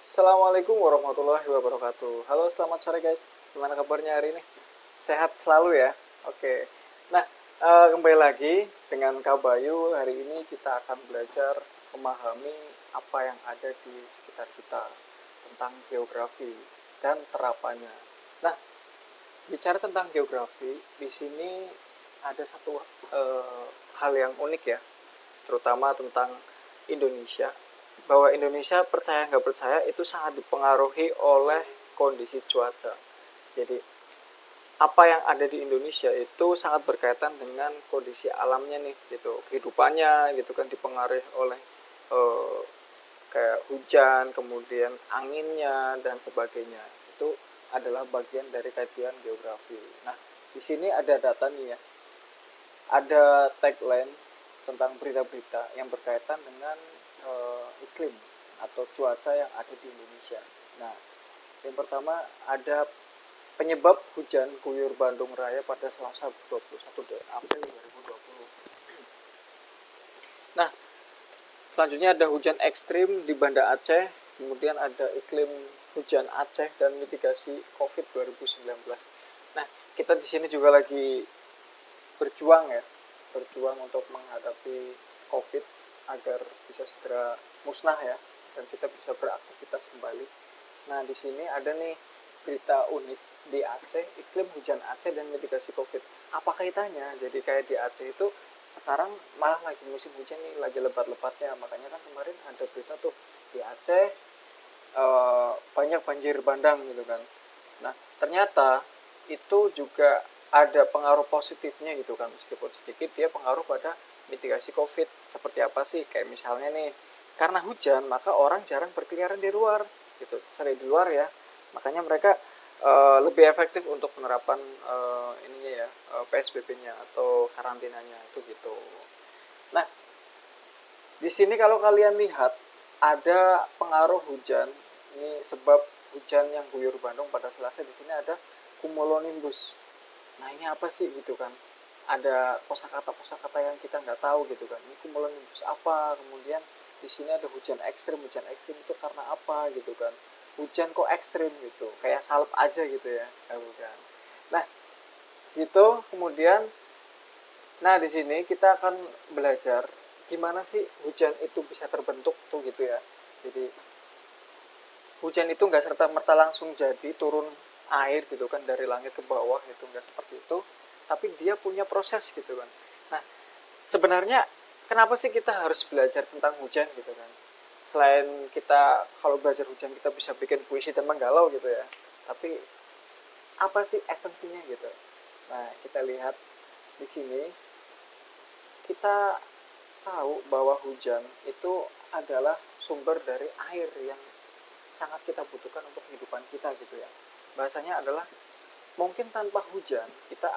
Assalamualaikum warahmatullahi wabarakatuh. Halo, selamat sore guys. Gimana kabarnya hari ini? Sehat selalu ya? Oke. Nah, kembali lagi dengan Kak Bayu. Hari ini kita akan belajar memahami apa yang ada di sekitar kita tentang geografi dan terapannya. Nah, bicara tentang geografi, di sini ada satu hal yang unik ya, terutama tentang Indonesia, bahwa Indonesia percaya nggak percaya itu sangat dipengaruhi oleh kondisi cuaca. Jadi apa yang ada di Indonesia itu sangat berkaitan dengan kondisi alamnya nih, gitu, kehidupannya gitu kan, dipengaruhi oleh eh, kayak hujan, kemudian anginnya dan sebagainya. Itu adalah bagian dari kajian geografi. Nah, di sini ada data nih ya, ada tagline tentang berita-berita yang berkaitan dengan iklim atau cuaca yang ada di Indonesia. Nah, yang pertama ada penyebab hujan guyur Bandung Raya pada Selasa 21 April 2020. Nah, selanjutnya ada hujan ekstrim di Banda Aceh, kemudian ada iklim hujan Aceh dan mitigasi COVID 2019. Nah, kita di sini juga lagi berjuang ya, berjuang untuk menghadapi COVID agar bisa segera musnah ya, dan kita bisa beraktivitas kembali. Nah, di sini ada nih berita unik di Aceh, iklim hujan Aceh dan mitigasi COVID. Apa kaitannya? Jadi kayak di Aceh itu sekarang malah lagi musim hujan nih, lagi lebat-lebatnya. Makanya kan kemarin ada berita tuh di Aceh banyak banjir bandang gitu kan. Nah, ternyata itu juga ada pengaruh positifnya gitu kan, meskipun sedikit dia pengaruh pada mitigasi COVID. Seperti apa sih? Kayak misalnya nih, karena hujan maka orang jarang berkeliaran di luar gitu, sering di luar ya, makanya mereka lebih efektif untuk penerapan ininya ya, PSBB-nya atau karantinanya itu gitu. Nah, di sini kalau kalian lihat ada pengaruh hujan. Ini sebab hujan yang guyur Bandung pada Selasa, di sini ada cumulonimbus. Nah, ini apa sih gitu kan? Ada kosakata yang kita nggak tahu gitu kan. Ini cumulonimbus apa? Kemudian di sini ada hujan ekstrim. Hujan ekstrim itu karena apa gitu kan? Hujan kok ekstrim gitu? Kayak salep aja gitu ya, bukan? Nah, gitu. Kemudian, nah di sini kita akan belajar gimana sih hujan itu bisa terbentuk tuh gitu ya. Jadi hujan itu nggak serta merta langsung jadi turun air gitu kan dari langit ke bawah, itu nggak seperti itu, tapi dia punya proses gitu kan. Nah, sebenarnya kenapa sih kita harus belajar tentang hujan gitu kan? Selain kita kalau belajar hujan kita bisa bikin puisi dan menggalau gitu ya, tapi apa sih esensinya gitu? Nah, kita lihat di sini, kita tahu bahwa hujan itu adalah sumber dari air yang sangat kita butuhkan untuk kehidupan kita gitu ya. Bahasanya adalah mungkin tanpa hujan kita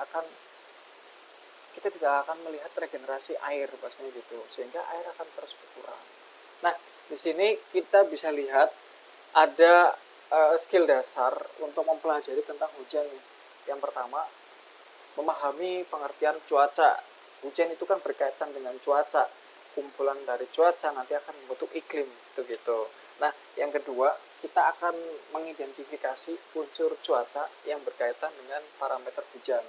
tidak akan melihat regenerasi air bahasanya gitu, sehingga air akan terus berkurang. Nah, di sini kita bisa lihat ada skill dasar untuk mempelajari tentang hujan. Yang pertama, memahami pengertian cuaca. Hujan itu kan berkaitan dengan cuaca, kumpulan dari cuaca nanti akan membentuk iklim gitu. Nah, yang kedua, kita akan mengidentifikasi unsur cuaca yang berkaitan dengan parameter hujan.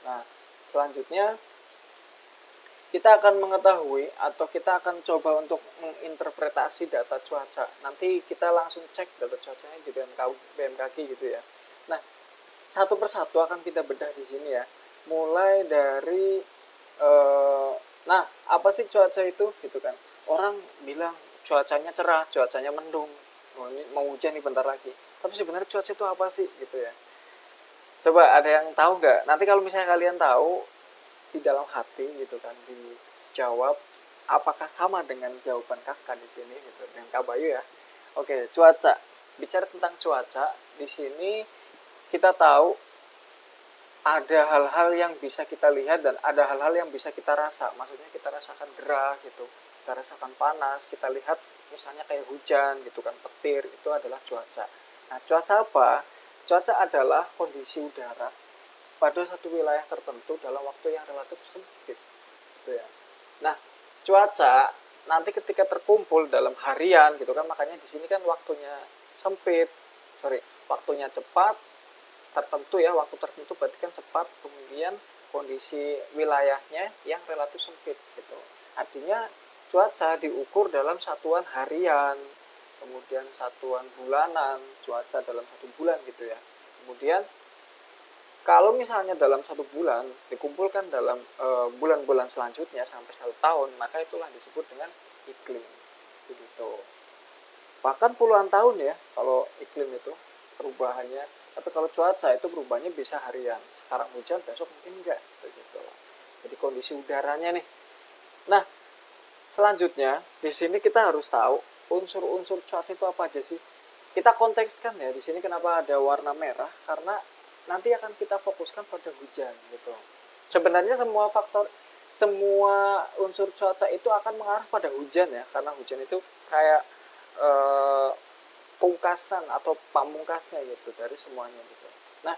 Nah, selanjutnya kita akan mengetahui atau kita akan coba untuk menginterpretasi data cuaca. Nanti kita langsung cek data cuacanya di BMKG gitu ya. Nah, satu persatu akan kita bedah di sini ya. Mulai dari nah, apa sih cuaca itu gitu kan? Orang bilang cuacanya cerah, cuacanya mendung. Oh, ini mau hujan nih bentar lagi. Tapi sebenarnya cuaca itu apa sih gitu ya? Coba ada yang tahu nggak? Nanti kalau misalnya kalian tahu, di dalam hati gitu kan, dijawab apakah sama dengan jawaban kakak di sini gitu, dengan Kak Bayu ya. Oke, cuaca. Bicara tentang cuaca, di sini kita tahu ada hal-hal yang bisa kita lihat dan ada hal-hal yang bisa kita rasa. Maksudnya kita rasakan gerah gitu, kita rasakan panas, kita lihat misalnya kayak hujan gitu kan, petir, itu adalah cuaca. Nah, cuaca apa? Cuaca adalah kondisi udara pada satu wilayah tertentu dalam waktu yang relatif sempit gitu ya. Nah, cuaca nanti ketika terkumpul dalam harian gitu kan, makanya di sini kan waktunya sempit, waktunya cepat, tertentu ya, waktu tertentu berarti kan cepat, kemudian kondisi wilayahnya yang relatif sempit gitu. Artinya cuaca diukur dalam satuan harian, kemudian satuan bulanan, cuaca dalam 1 bulan gitu ya. Kemudian kalau misalnya dalam 1 bulan dikumpulkan dalam bulan-bulan selanjutnya sampai 1 tahun, maka itulah disebut dengan iklim. Begitu. Bahkan puluhan tahun ya kalau iklim itu perubahannya. Tapi kalau cuaca itu perubahannya bisa harian. Sekarang hujan, besok mungkin enggak. Begitu. Jadi kondisi udaranya nih. Nah, selanjutnya di sini kita harus tahu unsur-unsur cuaca itu apa aja sih. Kita kontekskan ya di sini kenapa ada warna merah, karena nanti akan kita fokuskan pada hujan gitu. Sebenarnya semua unsur cuaca itu akan mengarah pada hujan ya, karena hujan itu kayak pungkasan atau pamungkasnya gitu dari semuanya gitu. Nah,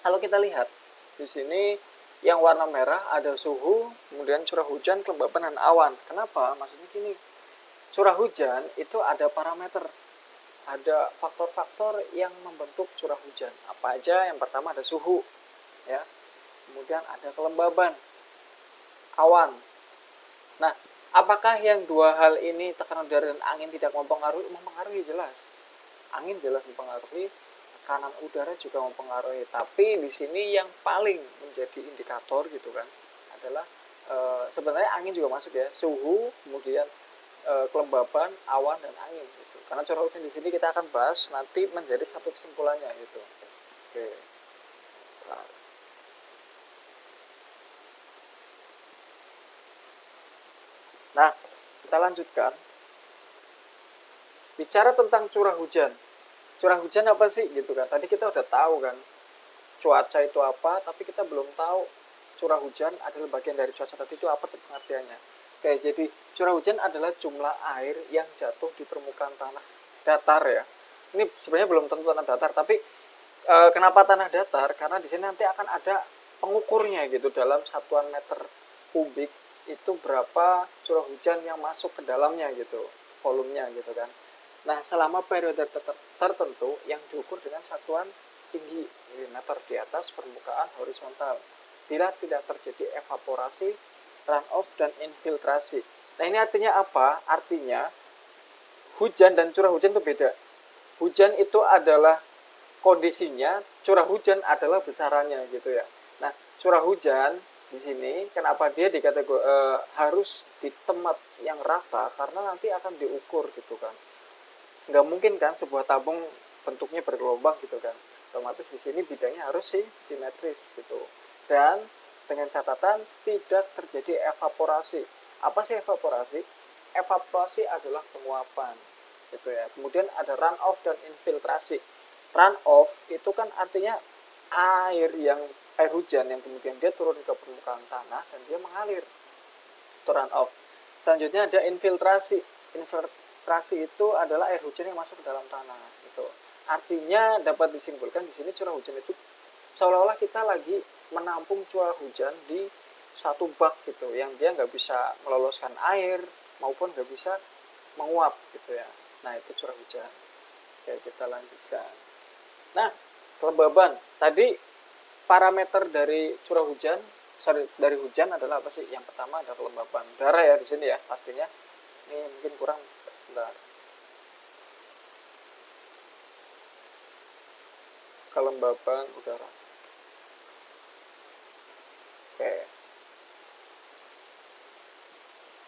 kalau kita lihat di sini yang warna merah ada suhu, kemudian curah hujan, kelembapan dan awan. Kenapa? Maksudnya gini, curah hujan itu ada parameter, ada faktor-faktor yang membentuk curah hujan. Apa aja? Yang pertama ada suhu, ya. Kemudian ada kelembaban, awan. Nah, apakah yang dua hal ini, tekanan udara dan angin, tidak mempengaruhi? Mempengaruhi jelas. Angin jelas mempengaruhi, tekanan udara juga mempengaruhi. Tapi di sini yang paling menjadi indikator gitu kan adalah sebenarnya angin juga masuk ya, suhu, kemudian kelembaban, awan dan angin gitu. Karena curah hujan di sini kita akan bahas nanti menjadi satu kesimpulannya gitu. Oke. Nah, kita lanjutkan. Bicara tentang curah hujan. Curah hujan apa sih gitu kan? Tadi kita udah tahu kan cuaca itu apa, tapi kita belum tahu curah hujan adalah bagian dari cuaca tadi itu apa pengertiannya. Oke, jadi curah hujan adalah jumlah air yang jatuh di permukaan tanah datar ya. Ini sebenarnya belum tentu tanah datar, tapi kenapa tanah datar? Karena di sini nanti akan ada pengukurnya gitu dalam satuan meter kubik itu berapa curah hujan yang masuk ke dalamnya gitu, volumenya gitu kan. Nah, selama periode tertentu yang diukur dengan satuan tinggi milimeter di atas permukaan horizontal. Bila tidak terjadi evaporasi, runoff dan infiltrasi. Nah, ini artinya apa? Artinya hujan dan curah hujan itu beda. Hujan itu adalah kondisinya, curah hujan adalah besarannya gitu ya. Nah, curah hujan di sini kenapa dia harus di tempat yang rata, karena nanti akan diukur gitu kan. Nggak mungkin kan sebuah tabung bentuknya bergelombang gitu kan. Otomatis di sini bidangnya harus simetris gitu. Dan dengan catatan tidak terjadi evaporasi. Apa sih evaporasi? Evaporasi adalah penguapan gitu ya. Kemudian ada runoff dan infiltrasi. Runoff itu kan artinya air hujan yang kemudian dia turun ke permukaan tanah dan dia mengalir. Itu runoff. Selanjutnya ada infiltrasi. Infiltrasi itu adalah air hujan yang masuk ke dalam tanah gitu. Artinya dapat disimpulkan di sini curah hujan itu seolah-olah kita lagi menampung curah hujan di satu bak gitu, yang dia nggak bisa meloloskan air maupun nggak bisa menguap gitu ya. Nah, itu curah hujan. Oke, kita lanjutkan. Nah, kelembaban. Tadi parameter dari curah hujan, dari hujan adalah apa sih? Yang pertama ada kelembaban udara ya di sini ya pastinya. Ini mungkin kurang bentar. Kelembaban udara. Oke.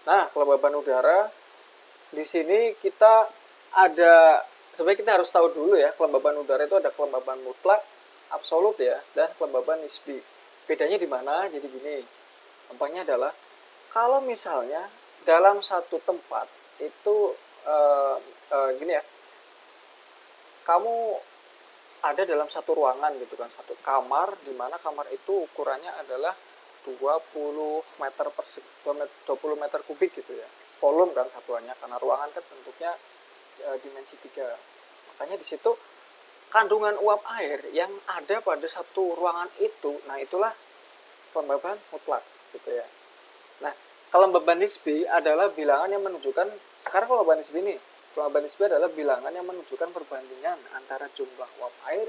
Nah, kelembaban udara di sini kita ada, sebenarnya kita harus tahu dulu ya, kelembaban udara itu ada kelembaban mutlak, absolut ya, dan kelembaban nisbi. Bedanya di mana? Jadi gini, gampangnya adalah kalau misalnya dalam satu tempat itu gini ya, kamu ada dalam satu ruangan gitu kan, satu kamar, di mana kamar itu ukurannya adalah 20 meter persegi, 20 meter kubik gitu ya. Volume kan satuannya, karena ruangan kan bentuknya dimensi 3. Makanya di situ kandungan uap air yang ada pada satu ruangan itu, nah itulah kelembaban mutlak gitu ya. Nah, kelembaban nisbi adalah bilangan yang menunjukkan, sekarang kelembaban nisbi ini Kelembaban nisbi adalah bilangan yang menunjukkan perbandingan antara jumlah uap air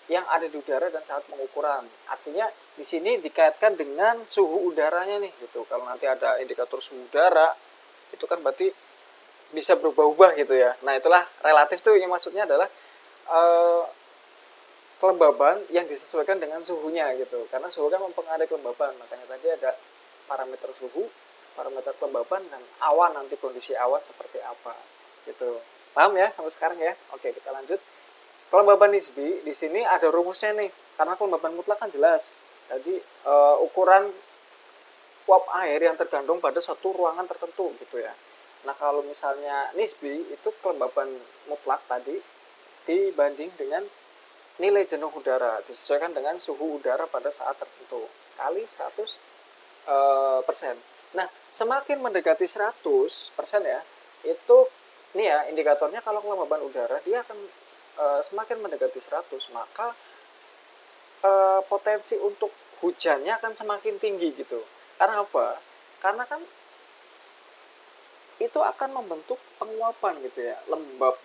yang ada di udara dan saat pengukuran. Artinya di sini dikaitkan dengan suhu udaranya nih gitu. Kalau nanti ada indikator suhu udara, itu kan berarti bisa berubah-ubah gitu ya. Nah, itulah relatif tuh yang maksudnya adalah kelembaban yang disesuaikan dengan suhunya gitu. Karena suhu kan mempengaruhi kelembaban. Makanya tadi ada parameter suhu, parameter kelembaban, dan awan, nanti kondisi awan seperti apa gitu. Paham ya sampai sekarang ya? Oke, kita lanjut. Kelembaban nisbi di sini ada rumusnya nih. Karena kelembaban mutlak kan jelas. Jadi ukuran uap air yang terkandung pada suatu ruangan tertentu gitu ya. Nah, kalau misalnya nisbi itu kelembaban mutlak tadi dibanding dengan nilai jenuh udara disesuaikan dengan suhu udara pada saat tertentu kali 100%. Nah, semakin mendekati 100% ya, itu nih ya indikatornya kalau kelembaban udara dia akan semakin mendekati 100, maka potensi untuk hujannya akan semakin tinggi gitu. Karena apa? Karena kan itu akan membentuk penguapan gitu ya. Lembab,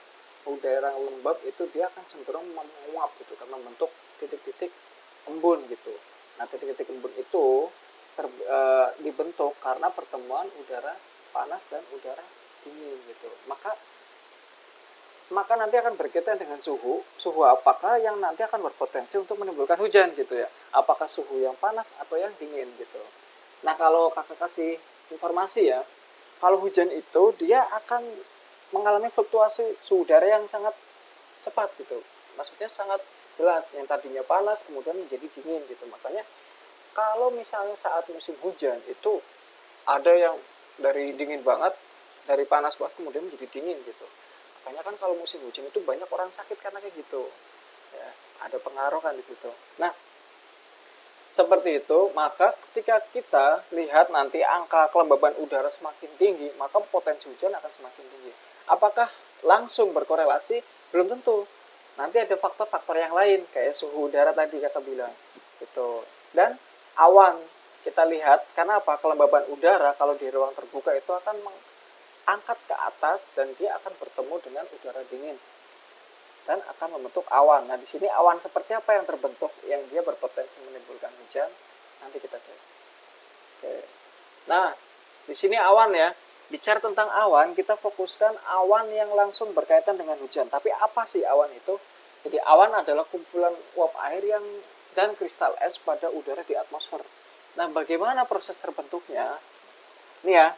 udara yang lembab itu dia akan cenderung menguap gitu, karena membentuk titik-titik embun gitu. Nah, titik-titik embun itu dibentuk karena pertemuan udara panas dan udara dingin gitu. Maka nanti akan berkaitan dengan suhu apakah yang nanti akan berpotensi untuk menimbulkan hujan gitu ya. Apakah suhu yang panas atau yang dingin gitu. Nah, kalau kakak kasih informasi ya, kalau hujan itu dia akan mengalami fluktuasi suhu udara yang sangat cepat gitu. Maksudnya sangat jelas, yang tadinya panas kemudian menjadi dingin gitu. Makanya kalau misalnya saat musim hujan itu ada yang dari dingin banget, dari panas banget kemudian menjadi dingin gitu. Makanya kan kalau musim hujan itu banyak orang sakit karena kayak gitu. Ya, ada pengaruh kan di situ. Nah, seperti itu, maka ketika kita lihat nanti angka kelembaban udara semakin tinggi, maka potensi hujan akan semakin tinggi. Apakah langsung berkorelasi? Belum tentu. Nanti ada faktor-faktor yang lain, kayak suhu udara tadi kakak bilang. Gitu. Dan awan, kita lihat, karena apa? Kelembaban udara kalau di ruang terbuka itu akan mengangkat ke atas dan dia akan bertemu dengan udara dingin. Dan akan membentuk awan. Nah, di sini awan seperti apa yang terbentuk yang dia berpotensi menimbulkan hujan? Nanti kita cek. Oke. Nah, di sini awan ya. Bicara tentang awan, kita fokuskan awan yang langsung berkaitan dengan hujan. Tapi apa sih awan itu? Jadi awan adalah kumpulan uap air dan kristal es pada udara di atmosfer. Nah, bagaimana proses terbentuknya? Nih ya,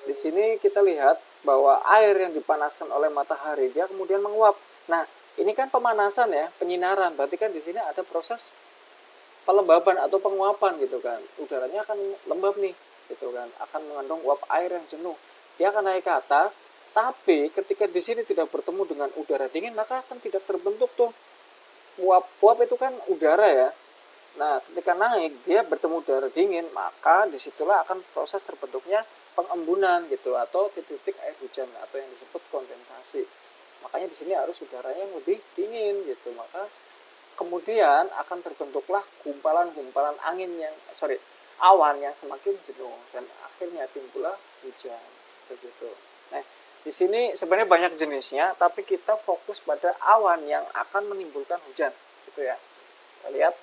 di sini kita lihat bahwa air yang dipanaskan oleh matahari dia kemudian menguap. Nah, ini kan pemanasan ya, penyinaran. Berarti kan di sini ada proses pelembaban atau penguapan gitu kan. Udaranya akan lembab nih, gitu kan. Akan mengandung uap air yang jenuh. Dia akan naik ke atas, tapi ketika di sini tidak bertemu dengan udara dingin, maka akan tidak terbentuk tuh uap itu kan udara ya. Nah, ketika naik dia bertemu udara dingin, maka disitulah akan proses terbentuknya pengembunan gitu atau titik-titik air hujan atau yang disebut kondensasi. Makanya di sini harus udaranya yang lebih dingin gitu. Maka kemudian akan terbentuklah gumpalan-gumpalan awan yang semakin jenuh dan akhirnya timbullah hujan begitu. Nah, di sini sebenarnya banyak jenisnya, tapi kita fokus pada awan yang akan menimbulkan hujan gitu ya. Kita lihat.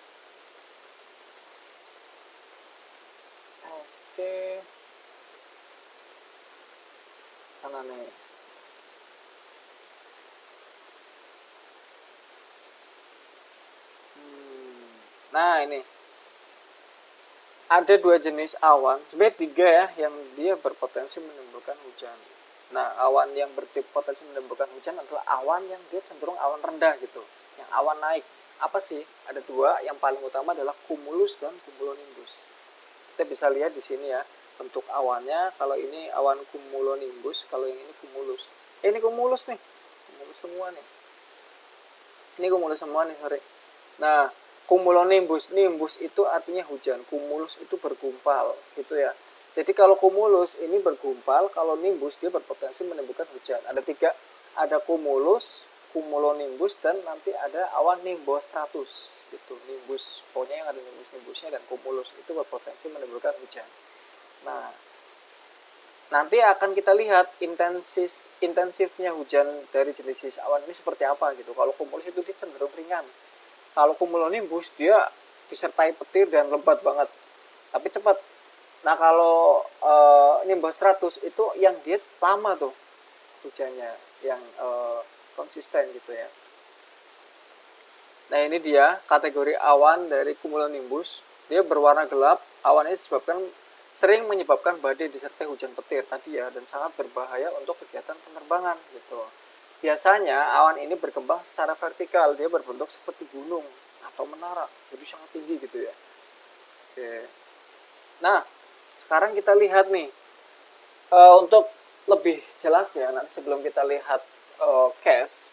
Oke. Sana nih. Nah, ini ada dua jenis awan, sebenarnya tiga ya, yang dia berpotensi menimbulkan hujan. Nah, awan yang berpotensi menimbulkan hujan adalah awan yang dia cenderung awan rendah gitu, yang awan naik. Apa sih? Ada dua, yang paling utama adalah cumulus dan cumulonimbus. Kita bisa lihat di sini ya, bentuk awannya. Kalau ini awan cumulonimbus, kalau yang ini cumulus. Ini cumulus nih, cumulus semua nih. Ini cumulus semua nih, sorry. Nah, cumulonimbus, nimbus itu artinya hujan, cumulus itu bergumpal gitu ya. Jadi kalau cumulus ini bergumpal, kalau nimbus dia berpotensi menimbulkan hujan. Ada tiga, ada cumulus, cumulonimbus, dan nanti ada awan nimbostratus gitu. Nimbus, pokoknya yang ada nimbusnya dan cumulus itu berpotensi menimbulkan hujan. Nah, nanti akan kita lihat intensifnya hujan dari jenis awan ini seperti apa gitu. Kalau cumulus itu dia cenderung ringan. Kalau cumulonimbus dia disertai petir dan lebat banget, tapi cepat. Nah kalau nimbus stratus itu yang dia lama tuh hujannya, yang konsisten gitu ya. Nah ini dia kategori awan dari cumulonimbus. Dia berwarna gelap. Awan ini sering menyebabkan badai disertai hujan petir tadi ya, dan sangat berbahaya untuk kegiatan penerbangan gitu. Biasanya awan ini berkembang secara vertikal, dia berbentuk seperti gunung atau menara, jadi sangat tinggi gitu ya. Oke. Nah sekarang kita lihat nih, untuk lebih jelas ya, nanti sebelum kita lihat case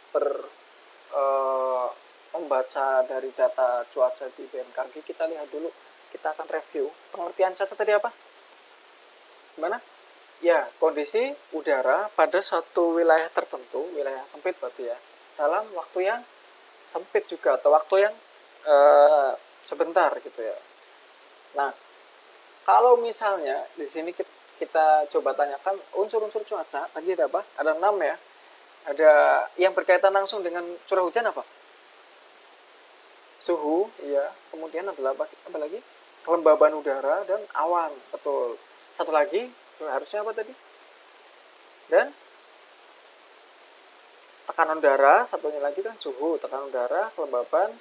membaca dari data cuaca di BMKG, kita lihat dulu, kita akan review pengertian cuaca tadi apa? Gimana? Ya, kondisi udara pada suatu wilayah tertentu, wilayah sempit berarti ya, dalam waktu yang sempit juga, atau waktu yang sebentar gitu ya. Nah, kalau misalnya di sini kita coba tanyakan unsur-unsur cuaca, tadi ada apa? Ada 6 ya. Ada yang berkaitan langsung dengan curah hujan apa? Suhu, ya. Kemudian adalah apa lagi? Kelembaban udara dan awan, betul. Satu lagi, harusnya apa tadi? Dan tekanan udara, satunya lagi kan suhu, tekanan udara, kelembaban,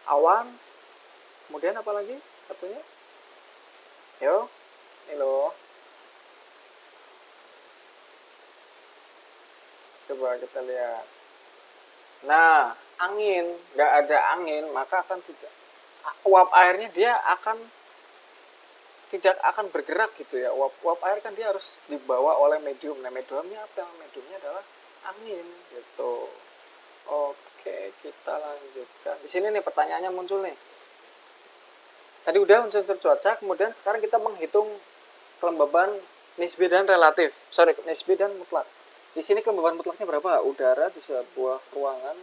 awan, kemudian apa lagi satunya? Yo, ini loh. Coba kita lihat. Nah, angin, nggak ada angin, maka akan tidak, uap airnya dia tidak akan bergerak gitu ya. Uap air kan dia harus dibawa oleh medium. Nah, mediumnya apa? Mediumnya adalah angin gitu. Oke, kita lanjutkan. Di sini nih pertanyaannya muncul nih. Tadi udah unsur cuaca, kemudian sekarang kita menghitung kelembaban nisbi dan relatif. Nisbi dan mutlak. Di sini kelembaban mutlaknya berapa? Udara di sebuah ruangan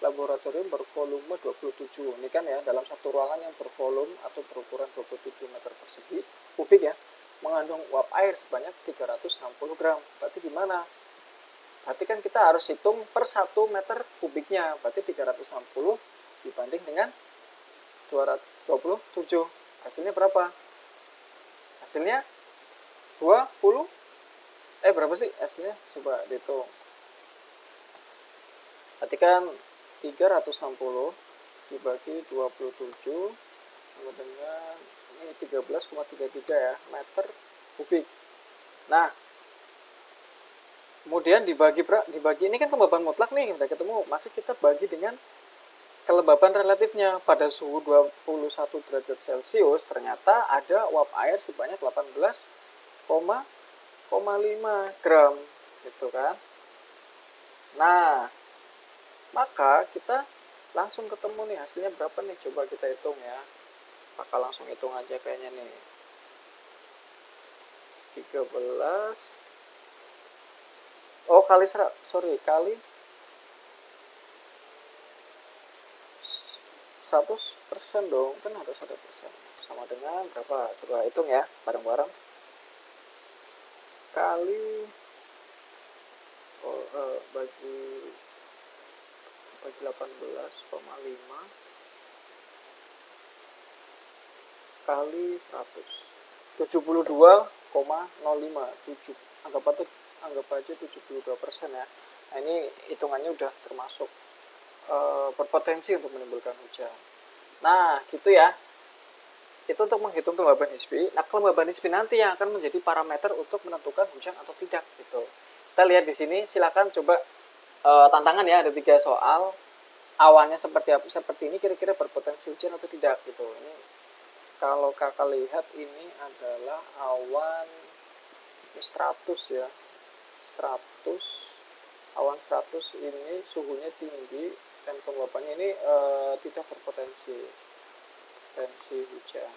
laboratorium bervolume 27. Ini kan ya, dalam satu ruangan yang bervolume atau berukuran 27 meter persegi kubik ya, mengandung uap air sebanyak 360 gram. Berarti gimana? Berarti kan kita harus hitung per 1 meter kubiknya. Berarti 360 dibanding dengan 227. Hasilnya berapa? Hasilnya 20. Berapa sih hasilnya? Coba dihitung. Berarti kan 360 dibagi 27 sama dengan ini 13,33 ya meter kubik. Nah, kemudian dibagi ini kan kelembaban mutlak nih udah ketemu, maka kita bagi dengan kelembaban relatifnya. Pada suhu 21 derajat Celcius ternyata ada uap air sebanyak 18,5 gram gitu kan. Nah, maka kita langsung ketemu nih hasilnya berapa nih, coba kita hitung ya. Maka langsung hitung aja kayaknya nih. 13 kali 100% dong, kan harus ada persen. Sama dengan berapa? Coba hitung ya bareng-bareng. Kali bagi 18,5 kali 100 72,05 anggap aja 72% ya. Nah ini hitungannya udah termasuk berpotensi untuk menimbulkan hujan. Nah gitu ya, itu untuk menghitung kelembaban nisbi. Nah kelembaban nisbi nanti yang akan menjadi parameter untuk menentukan hujan atau tidak gitu. Kita lihat di sini, silakan coba tantangan ya, ada 3 soal. Awannya seperti apa, seperti ini, kira-kira berpotensi hujan atau tidak gitu. Ini kalau kakak lihat ini adalah awan stratus ya, awan stratus ini suhunya tinggi dan kelembabannya ini tidak berpotensi hujan.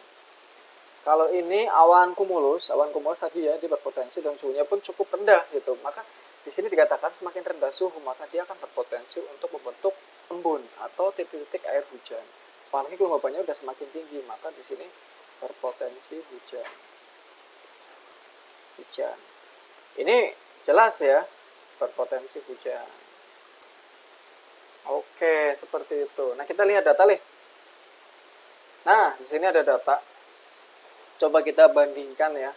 Kalau ini awan cumulus tadi ya, dia berpotensi dan suhunya pun cukup rendah gitu. Maka di sini dikatakan semakin rendah suhu maka dia akan berpotensi untuk membentuk embun atau titik-titik air hujan. Apalagi kelembabannya udah semakin tinggi, maka di sini berpotensi hujan. Ini jelas ya, berpotensi hujan. Oke, seperti itu. Nah, kita lihat data nih. Nah, di sini ada data. Coba kita bandingkan ya.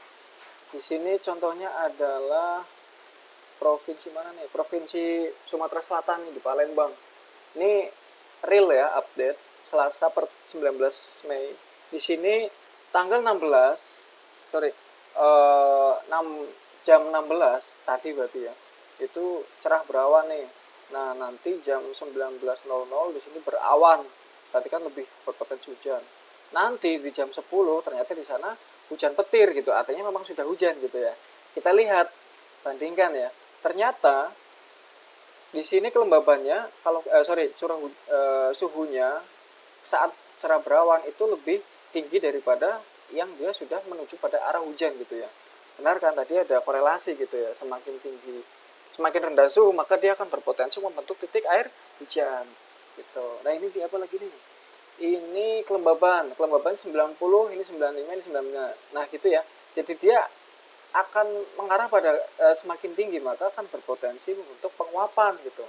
Di sini contohnya adalah provinsi mana nih? Provinsi Sumatera Selatan di Palembang. Ini real ya, update Selasa per 19 Mei. Di sini tanggal 16, sorry, 6 jam 16 tadi berarti ya. Itu cerah berawan nih. Nah, nanti jam 19.00 di sini berawan. Berarti kan lebih berpotensi hujan. Nanti di jam 10 ternyata di sana hujan petir gitu. Artinya memang sudah hujan gitu ya. Kita lihat, bandingkan ya. Ternyata di sini kelembabannya kalau suhunya saat cerah berawan itu lebih tinggi daripada yang dia sudah menuju pada arah hujan gitu ya. Benar kan, tadi ada korelasi gitu ya, semakin tinggi, semakin rendah suhu maka dia akan berpotensi membentuk titik air hujan gitu. Nah, ini di apa lagi nih? Ini kelembaban 90, ini 95, ini 95. Nah, gitu ya. Jadi dia akan mengarah pada semakin tinggi, maka akan berpotensi membentuk penguapan gitu.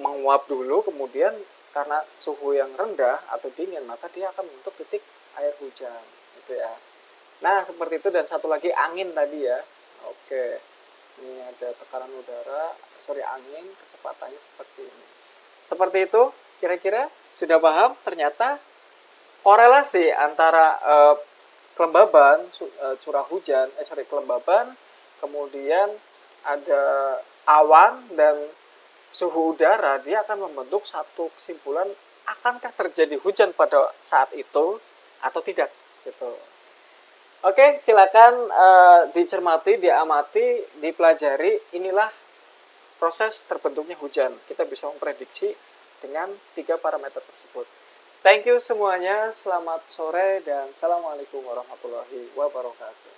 Menguap dulu, kemudian karena suhu yang rendah atau dingin, maka dia akan membentuk titik air hujan gitu ya. Nah, seperti itu. Dan satu lagi angin tadi ya. Oke. Ini ada tekanan udara, angin, kecepatannya seperti ini. Seperti itu, kira-kira sudah paham? Ternyata korelasi antara kelembaban, curah hujan, kelembaban, kemudian ada awan dan suhu udara, dia akan membentuk satu kesimpulan, akankah terjadi hujan pada saat itu atau tidak gitu. Oke, silakan dicermati, diamati, dipelajari. Inilah proses terbentuknya hujan. Kita bisa memprediksi dengan 3 parameter tersebut. Thank you semuanya, selamat sore dan assalamualaikum warahmatullahi wabarakatuh.